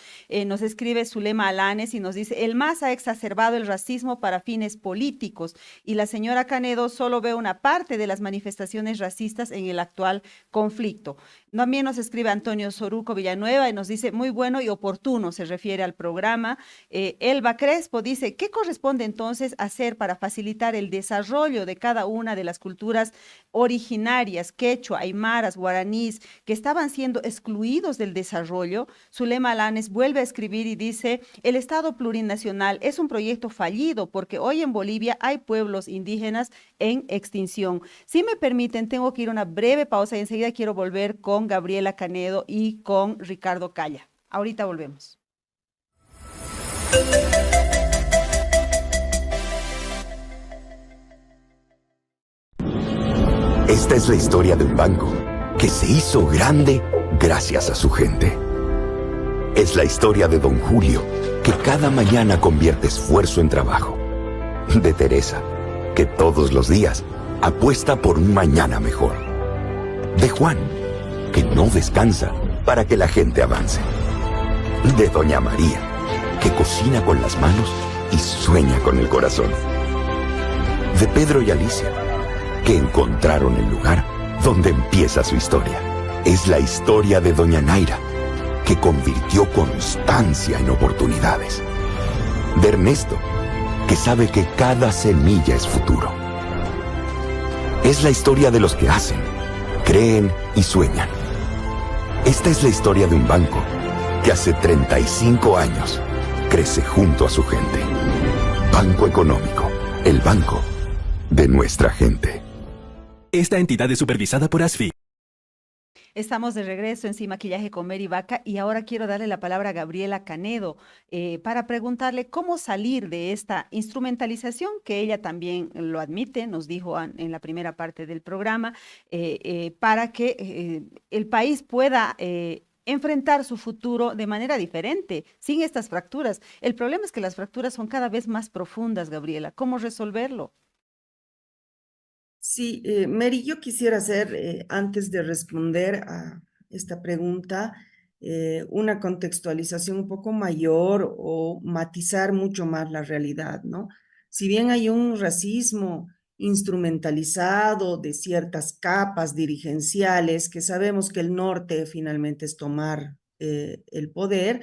Nos escribe Zulema Alanes y nos dice, el MAS ha exacerbado el racismo para fines políticos y la señora Canedo solo ve una parte de las manifestaciones racistas en el actual conflicto. También nos escribe Antonio Soruco Villanueva y nos dice, muy bueno y oportuno, se refiere al programa. Elba Crespo dice, ¿qué corresponde entonces hacer para facilitar el desarrollo de cada una de las culturas originarias, quechua, aymaras, guaraníes, que estaban siendo excluidos del desarrollo? Zulema Alanes vuelve a escribir y dice, el Estado plurinacional es un proyecto fallido porque hoy en Bolivia hay pueblos indígenas en extinción. Si me permiten, tengo que ir a una breve pausa y enseguida quiero volver con Gabriela Canedo y con Ricardo Calla. Ahorita volvemos. Esta es la historia de un banco que se hizo grande gracias a su gente. Es la historia de Don Julio, que cada mañana convierte esfuerzo en trabajo. De Teresa, que todos los días apuesta por un mañana mejor. De Juan, que no descansa para que la gente avance. De Doña María, que cocina con las manos y sueña con el corazón. De Pedro y Alicia, que encontraron el lugar donde empieza su historia. Es la historia de Doña Naira, que convirtió constancia en oportunidades. De Ernesto, que sabe que cada semilla es futuro. Es la historia de los que hacen, creen y sueñan. Esta es la historia de un banco que hace 35 años crece junto a su gente. Banco Económico, el banco de nuestra gente. Esta entidad es supervisada por ASFI. Estamos de regreso en Sin Maquillaje con Mary Vaca y ahora quiero darle la palabra a Gabriela Canedo para preguntarle cómo salir de esta instrumentalización, que ella también lo admite, nos dijo en la primera parte del programa, para que el país pueda enfrentar su futuro de manera diferente, sin estas fracturas. El problema es que las fracturas son cada vez más profundas, Gabriela. ¿Cómo resolverlo? Sí, Mary, yo quisiera hacer, antes de responder a esta pregunta, una contextualización un poco mayor o matizar mucho más la realidad, ¿no? Si bien hay un racismo instrumentalizado de ciertas capas dirigenciales, que sabemos que el norte finalmente es tomar el poder,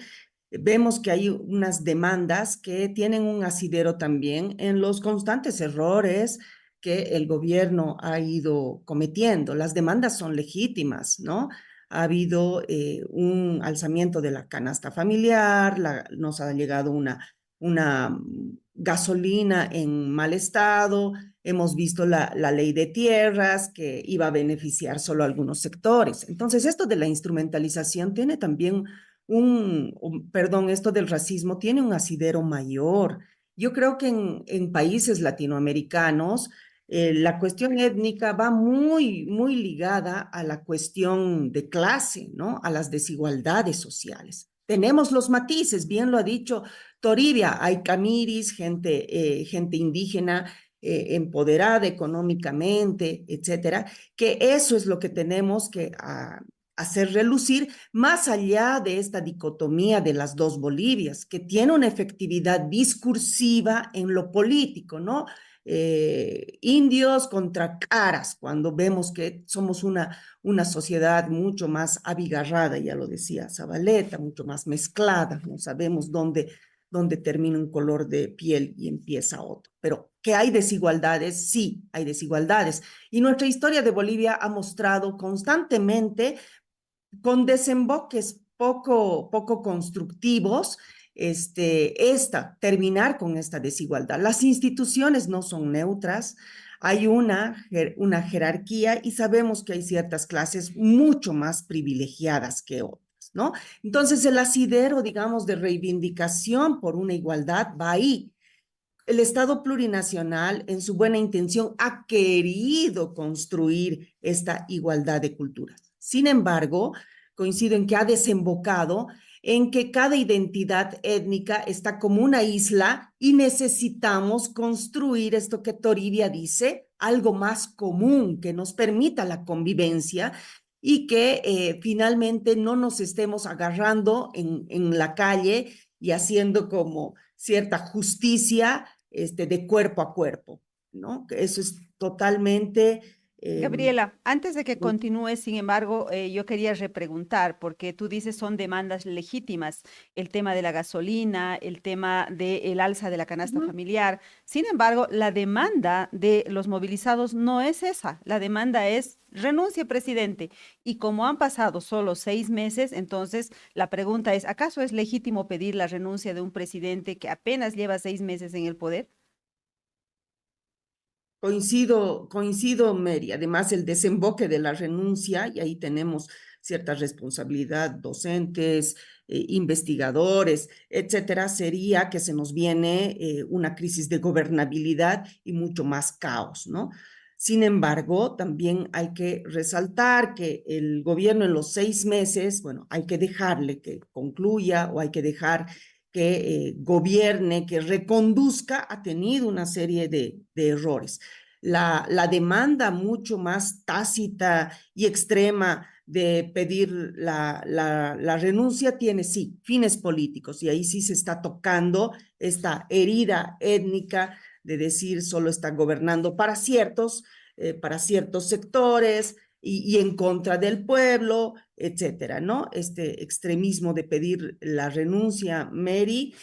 vemos que hay unas demandas que tienen un asidero también en los constantes errores que el gobierno ha ido cometiendo. Las demandas son legítimas, ¿no? Ha habido un alzamiento de la canasta familiar, nos ha llegado una gasolina en mal estado, hemos visto la ley de tierras que iba a beneficiar solo a algunos sectores. Entonces, esto de la instrumentalización tiene también perdón, esto del racismo tiene un asidero mayor. Yo creo que en países latinoamericanos, la cuestión étnica va muy ligada a la cuestión de clase, ¿no? A las desigualdades sociales. Tenemos los matices, bien lo ha dicho Toribia, hay camiris, gente indígena empoderada económicamente, etcétera, que eso es lo que tenemos que hacer relucir más allá de esta dicotomía de las dos Bolivias, que tiene una efectividad discursiva en lo político, ¿no? Indios contra caras, cuando vemos que somos una sociedad mucho más abigarrada, ya lo decía Zabaleta, mucho más mezclada, no sabemos dónde termina un color de piel y empieza otro. Pero que hay desigualdades, sí, hay desigualdades. Y nuestra historia de Bolivia ha mostrado constantemente con desemboques poco constructivos, terminar con esta desigualdad. Las instituciones no son neutras, hay una jerarquía y sabemos que hay ciertas clases mucho más privilegiadas que otras, ¿no? Entonces, el asidero, digamos, de reivindicación por una igualdad va ahí. El Estado plurinacional, en su buena intención, ha querido construir esta igualdad de culturas. Sin embargo, coincido en que ha desembocado en que cada identidad étnica está como una isla y necesitamos construir esto que Toribia dice, algo más común que nos permita la convivencia y que finalmente no nos estemos agarrando en la calle y haciendo como cierta justicia de cuerpo a cuerpo, ¿no? Eso es totalmente... Gabriela, antes de que continúes, sin embargo, yo quería repreguntar, porque tú dices son demandas legítimas, el tema de la gasolina, el tema del alza de la canasta familiar. Sin embargo, la demanda de los movilizados no es esa. La demanda es renuncie, presidente. Y como han pasado solo 6 meses, entonces la pregunta es, ¿acaso es legítimo pedir la renuncia de un presidente que apenas lleva 6 meses en el poder? Coincido, Mary. Además, el desemboque de la renuncia, y ahí tenemos cierta responsabilidad, docentes, investigadores, etcétera, sería que se nos viene una crisis de gobernabilidad y mucho más caos, ¿no? Sin embargo, también hay que resaltar que el gobierno en los 6 meses, bueno, hay que dejarle que concluya o hay que dejar que gobierne, que reconduzca, ha tenido una serie de errores. La demanda mucho más tácita y extrema de pedir la renuncia tiene, sí, fines políticos, y ahí sí se está tocando esta herida étnica de decir solo está gobernando para ciertos sectores y en contra del pueblo, etcétera, ¿no? Este extremismo de pedir la renuncia, Mary,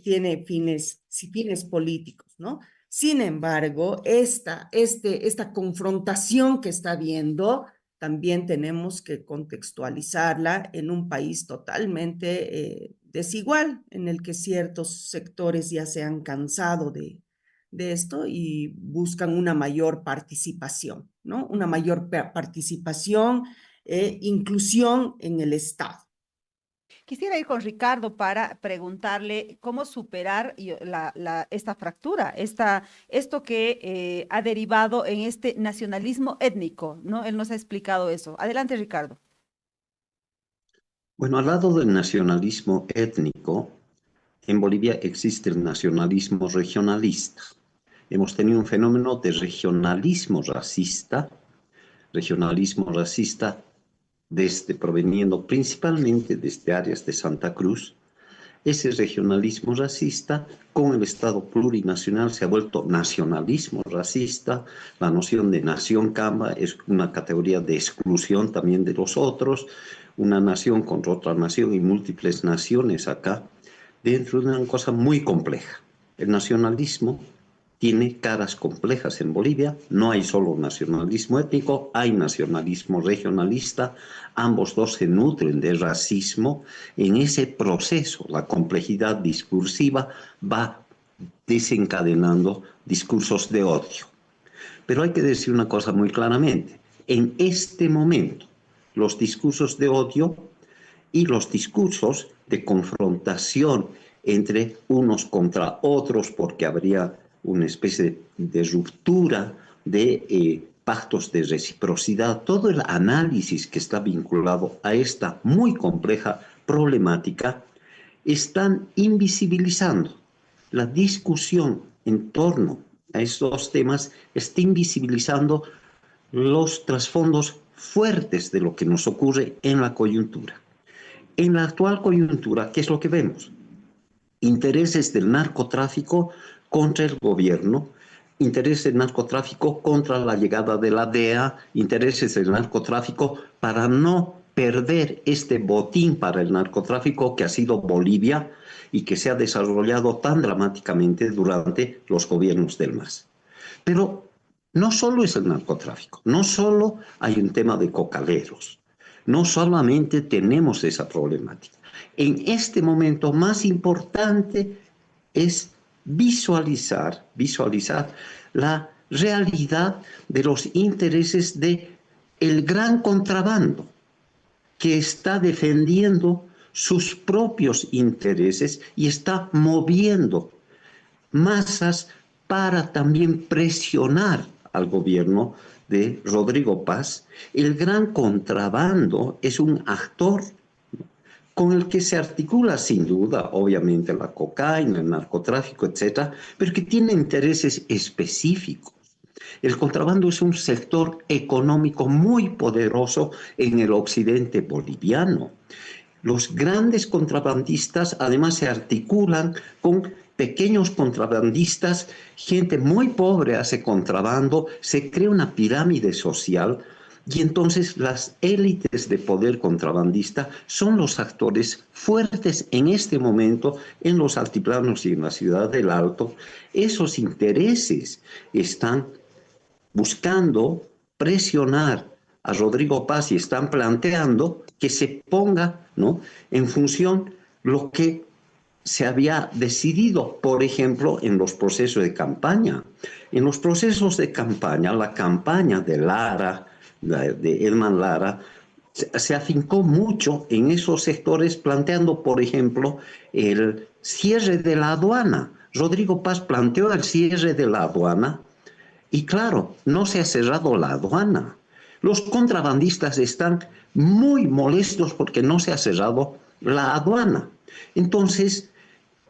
tiene fines políticos, ¿no? Sin embargo, esta confrontación que está habiendo, también tenemos que contextualizarla en un país totalmente desigual, en el que ciertos sectores ya se han cansado de esto y buscan una mayor participación, ¿no? Una mayor participación e inclusión en el Estado. Quisiera ir con Ricardo para preguntarle cómo superar esta fractura, esto que ha derivado en este nacionalismo étnico, ¿no? Él nos ha explicado eso. Adelante, Ricardo. Bueno, al lado del nacionalismo étnico, en Bolivia existe el nacionalismo regionalista. Hemos tenido un fenómeno de regionalismo racista proveniendo principalmente desde áreas de Santa Cruz. Ese regionalismo racista con el Estado plurinacional se ha vuelto nacionalismo racista. La noción de nación camba es una categoría de exclusión también de los otros, una nación contra otra nación y múltiples naciones acá, dentro de una cosa muy compleja. El nacionalismo tiene caras complejas en Bolivia, no hay solo nacionalismo étnico, hay nacionalismo regionalista, ambos dos se nutren de racismo. En ese proceso, la complejidad discursiva va desencadenando discursos de odio. Pero hay que decir una cosa muy claramente, en este momento, los discursos de odio y los discursos de confrontación entre unos contra otros, porque habría una especie de ruptura de pactos de reciprocidad, todo el análisis que está vinculado a esta muy compleja problemática, están invisibilizando. La discusión en torno a estos temas está invisibilizando los trasfondos fuertes de lo que nos ocurre en la coyuntura. En la actual coyuntura, ¿qué es lo que vemos? Intereses del narcotráfico contra el gobierno, intereses del narcotráfico contra la llegada de la DEA, intereses del narcotráfico para no perder este botín para el narcotráfico que ha sido Bolivia y que se ha desarrollado tan dramáticamente durante los gobiernos del MAS. Pero no solo es el narcotráfico, no solo hay un tema de cocaleros, no solamente tenemos esa problemática. En este momento más importante es visualizar la realidad de los intereses del gran contrabando que está defendiendo sus propios intereses y está moviendo masas para también presionar al gobierno de Rodrigo Paz. El gran contrabando es un actor con el que se articula sin duda, obviamente, la cocaína, el narcotráfico, etcétera, pero que tiene intereses específicos. El contrabando es un sector económico muy poderoso en el occidente boliviano. Los grandes contrabandistas además se articulan con pequeños contrabandistas, gente muy pobre hace contrabando, se crea una pirámide social. Y entonces las élites de poder contrabandista son los actores fuertes en este momento en los altiplanos y en la ciudad del Alto. Esos intereses están buscando presionar a Rodrigo Paz y están planteando que se ponga, ¿no?, en función lo que se había decidido, por ejemplo, en los procesos de campaña. En los procesos de campaña, la campaña de Lara, de Edman Lara, se afincó mucho en esos sectores planteando, por ejemplo, el cierre de la aduana. Rodrigo Paz planteó el cierre de la aduana y claro, no se ha cerrado la aduana. Los contrabandistas están muy molestos porque no se ha cerrado la aduana. Entonces,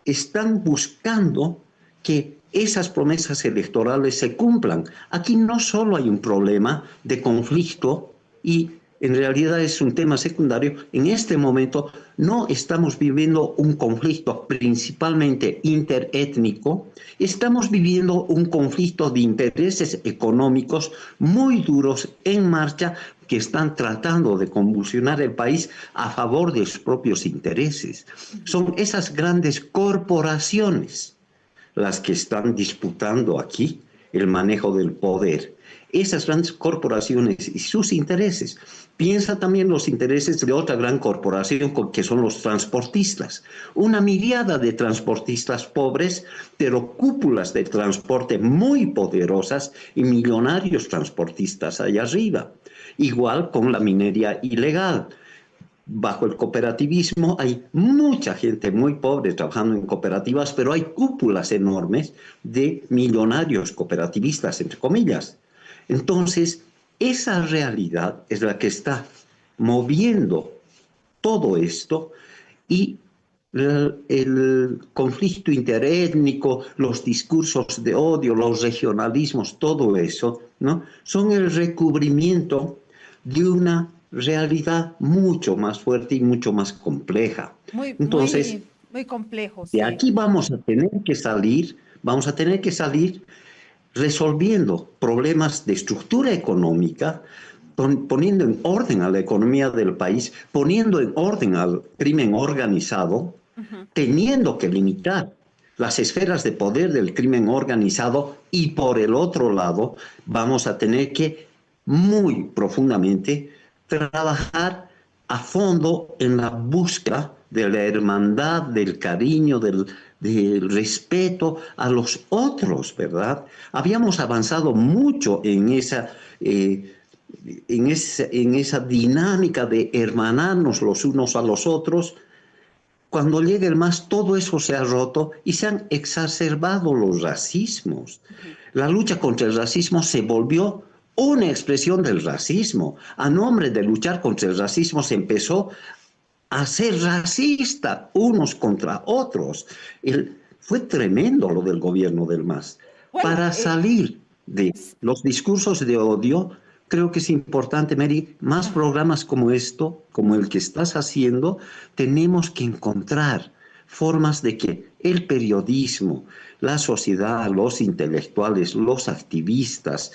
están buscando que esas promesas electorales se cumplan. Aquí no solo hay un problema de conflicto y en realidad es un tema secundario. En este momento no estamos viviendo un conflicto principalmente interétnico, estamos viviendo un conflicto de intereses económicos muy duros en marcha que están tratando de convulsionar el país a favor de sus propios intereses. Son esas grandes corporaciones las que están disputando aquí el manejo del poder. Esas grandes corporaciones y sus intereses. Piensa también los intereses de otra gran corporación que son los transportistas. Una miriada de transportistas pobres, pero cúpulas de transporte muy poderosas y millonarios transportistas allá arriba. Igual con la minería ilegal. Bajo el cooperativismo hay mucha gente muy pobre trabajando en cooperativas, pero hay cúpulas enormes de millonarios cooperativistas, entre comillas. Entonces, esa realidad es la que está moviendo todo esto y el conflicto interétnico, los discursos de odio, los regionalismos, todo eso, ¿no? Son el recubrimiento de una realidad mucho más fuerte y mucho más compleja. Entonces, muy complejo, de sí. aquí vamos a tener que salir resolviendo problemas de estructura económica, poniendo en orden a la economía del país, poniendo en orden al crimen organizado, teniendo que limitar las esferas de poder del crimen organizado y por el otro lado vamos a tener que muy profundamente trabajar a fondo en la búsqueda de la hermandad, del cariño, del respeto a los otros, ¿verdad? Habíamos avanzado mucho en esa dinámica de hermanarnos los unos a los otros. Cuando llega el MAS, todo eso se ha roto y se han exacerbado los racismos. La lucha contra el racismo se volvió una expresión del racismo. A nombre de luchar contra el racismo se empezó a ser racista unos contra otros. Fue tremendo lo del gobierno del MAS. Bueno, Para salir de los discursos de odio, creo que es importante, Mary, más programas como esto, como el que estás haciendo, tenemos que encontrar formas de que el periodismo, la sociedad, los intelectuales, los activistas,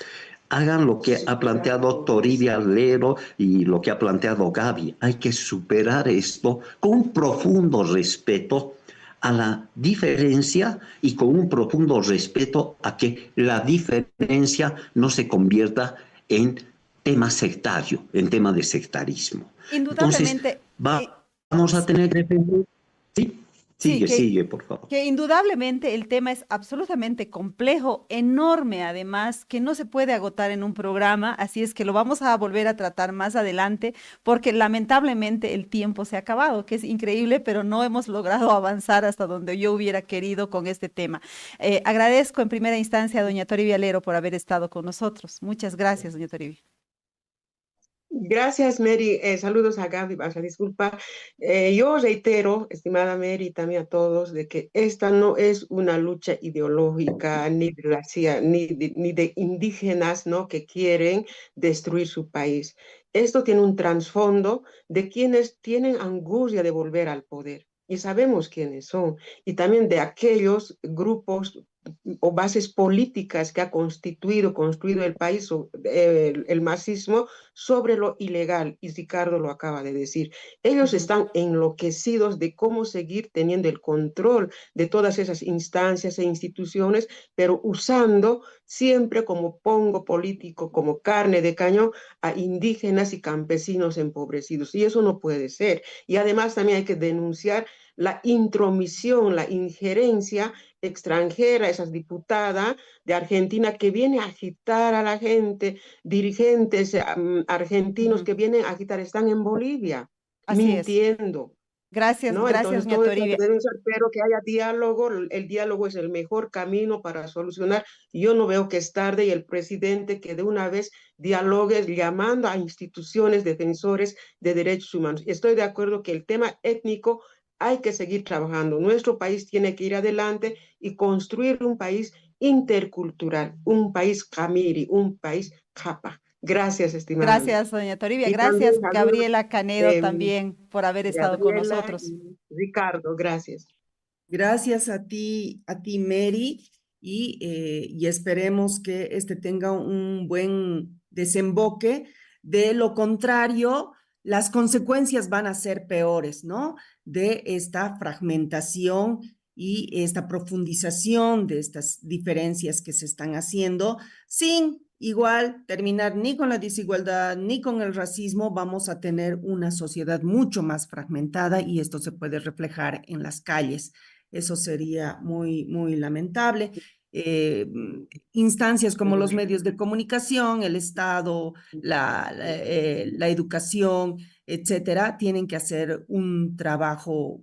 hagan lo que ha planteado Toribia Lero y lo que ha planteado Gaby. Hay que superar esto con un profundo respeto a la diferencia y con un profundo respeto a que la diferencia no se convierta en tema sectario, en tema de sectarismo. Indudablemente. Entonces, vamos a tener que... ¿Sí? Sigue, por favor. Que indudablemente el tema es absolutamente complejo, enorme además, que no se puede agotar en un programa, así es que lo vamos a volver a tratar más adelante, porque lamentablemente el tiempo se ha acabado, que es increíble, pero no hemos logrado avanzar hasta donde yo hubiera querido con este tema. Agradezco en primera instancia a doña Toribia Lero por haber estado con nosotros. Muchas gracias, doña Toribia. Gracias, Mary. Saludos a Gaby, disculpa. Yo reitero, estimada Mary, también a todos, de que esta no es una lucha ideológica ni de racial, ni de indígenas, ¿no?, que quieren destruir su país. Esto tiene un trasfondo de quienes tienen angustia de volver al poder. Y sabemos quiénes son. Y también de aquellos grupos o bases políticas que ha construido el país, el masismo, sobre lo ilegal, y Ricardo lo acaba de decir. Ellos están enloquecidos de cómo seguir teniendo el control de todas esas instancias e instituciones, pero usando siempre como pongo político, como carne de cañón, a indígenas y campesinos empobrecidos. Y eso no puede ser. Y además también hay que denunciar la intromisión, la injerencia extranjera, esa diputada de Argentina que viene a agitar a la gente, dirigentes argentinos que vienen a agitar, están en Bolivia, Así mintiendo. Gracias, ¿No? gracias, Entonces, todo Toribia. espero que haya diálogo. El diálogo es el mejor camino para solucionar. Yo no veo que es tarde y el presidente que de una vez dialogue llamando a instituciones defensores de derechos humanos. Estoy de acuerdo que el tema étnico hay que seguir trabajando. Nuestro país tiene que ir adelante y construir un país intercultural, un país camiri, un país japa. Gracias, estimada. Gracias, doña Toribia. Y Gracias, también, Gabriela Canedo, también por haber estado con Gabriela nosotros. y Ricardo, gracias. Gracias a ti, Mary, y esperemos que este tenga un buen desemboque. De lo contrario, las consecuencias van a ser peores, ¿no? De esta fragmentación y esta profundización de estas diferencias que se están haciendo, sin igual terminar ni con la desigualdad ni con el racismo. Vamos a tener una sociedad mucho más fragmentada y esto se puede reflejar en las calles. Eso sería muy, muy lamentable. Instancias como los medios de comunicación, el Estado, la educación, etcétera, tienen que hacer un trabajo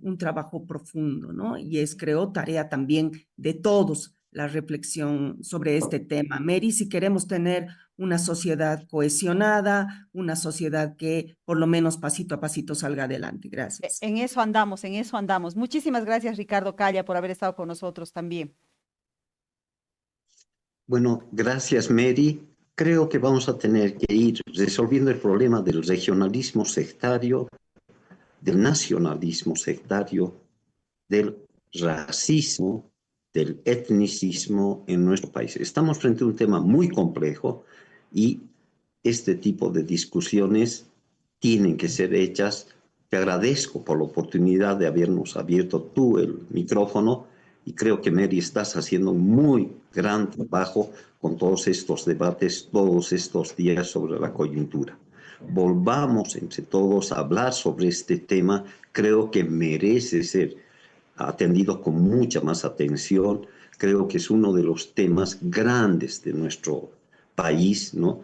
profundo, ¿no? Y es, creo, tarea también de todos la reflexión sobre este tema. Mary, si queremos tener una sociedad cohesionada, una sociedad que por lo menos pasito a pasito salga adelante. Gracias. En eso andamos, en eso andamos. Muchísimas gracias, Ricardo Calla, por haber estado con nosotros también. Bueno, gracias, Mary. Creo que vamos a tener que ir resolviendo el problema del regionalismo sectario, del nacionalismo sectario, del racismo, del etnicismo en nuestro país. Estamos frente a un tema muy complejo y este tipo de discusiones tienen que ser hechas. Te agradezco por la oportunidad de habernos abierto tú el micrófono y creo que, Mary, estás haciendo un muy gran trabajo con todos estos debates, todos estos días sobre la coyuntura. Volvamos entre todos a hablar sobre este tema. Creo que merece ser atendido con mucha más atención. Creo que es uno de los temas grandes de nuestro país, ¿no?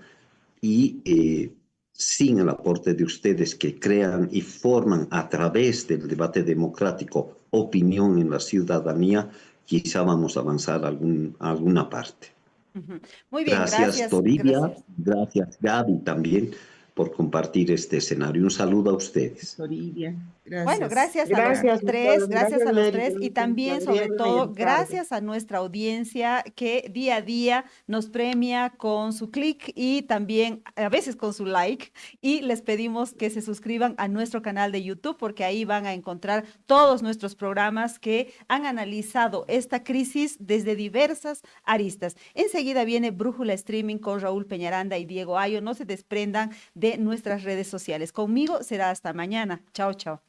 Y sin el aporte de ustedes que crean y forman a través del debate democrático opinión en la ciudadanía, quizá vamos a avanzar a alguna parte. Muy bien, gracias, Toribia. Gracias, Gaby, también por compartir este escenario. Un saludo a ustedes. Toribia, gracias. Bueno, gracias a los tres, gracias a los tres y también, sobre todo, gracias a nuestra audiencia que día a día nos premia con su clic y también a veces con su like, y les pedimos que se suscriban a nuestro canal de YouTube porque ahí van a encontrar todos nuestros programas que han analizado esta crisis desde diversas aristas. Enseguida viene Brújula Streaming con Raúl Peñaranda y Diego Ayo. No se desprendan de nuestras redes sociales. Conmigo será hasta mañana. Chao, chao.